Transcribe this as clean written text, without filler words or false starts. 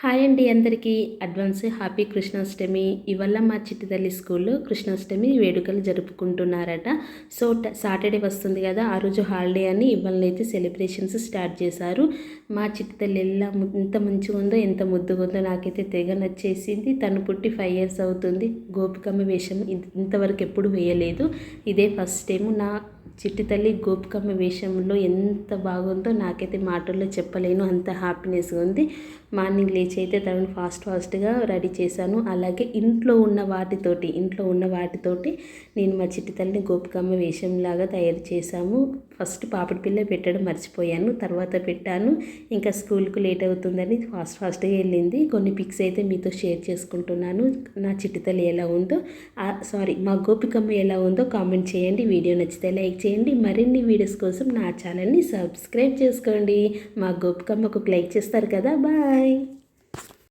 Hi అండి అందరికీ advance happy Krishnashtami. ఇవాళ మా చిట్టి తల్లి స్కూల్లో కృష్ణాష్టమి వేడుకలు జరుపుకుంటున్నారట. సో సాటర్డే వస్తుంది కదా, ఆ రోజు హాలిడే అని ఇవాళనైతే సెలబ్రేషన్స్ స్టార్ట్ చేశారు. మా చిట్టి తల్లి ఎంత మంచిగా ఉందో, ఎంత ముద్దుగా ఉందో నాకైతే తెగ నచ్చేసింది. తను పుట్టి 5 years అవుతుంది. గోపికమ్మ వేషం ఇంతవరకు ఎప్పుడు వేయలేదు, ఇదే ఫస్ట్ టైం. నా చిట్టి తల్లి గోపికమ్మ వేషంలో ఎంత బాగుందో నాకైతే మాటల్లో చెప్పలేను, అంత హ్యాపీనెస్గా ఉంది. మార్నింగ్ లేచి అయితే తనను ఫాస్ట్గా రెడీ చేశాను. అలాగే ఇంట్లో ఉన్న వాటితోటి నేను మా చిట్టి తల్లిని గోపికమ్మ వేషంలాగా తయారు చేశాము. ఫస్ట్ పాపిడి పిల్ల పెట్టడం మర్చిపోయాను, తర్వాత పెట్టాను. ఇంకా స్కూల్కు లేట్ అవుతుందని ఫాస్ట్గా వెళ్ళింది. కొన్ని పిక్స్ అయితే మీతో షేర్ చేసుకుంటున్నాను. నా చిట్టి తల్లి ఎలా ఉందో, మా గోపికమ్మ ఎలా ఉందో కామెంట్ చేయండి. వీడియో నచ్చితే లైక్ చేయండి. మరిన్ని వీడియోస్ కోసం నా ఛానల్ని సబ్స్క్రైబ్ చేసుకోండి. మా గోపికమ్మకు లైక్ చేస్తారు కదా. బాయ్.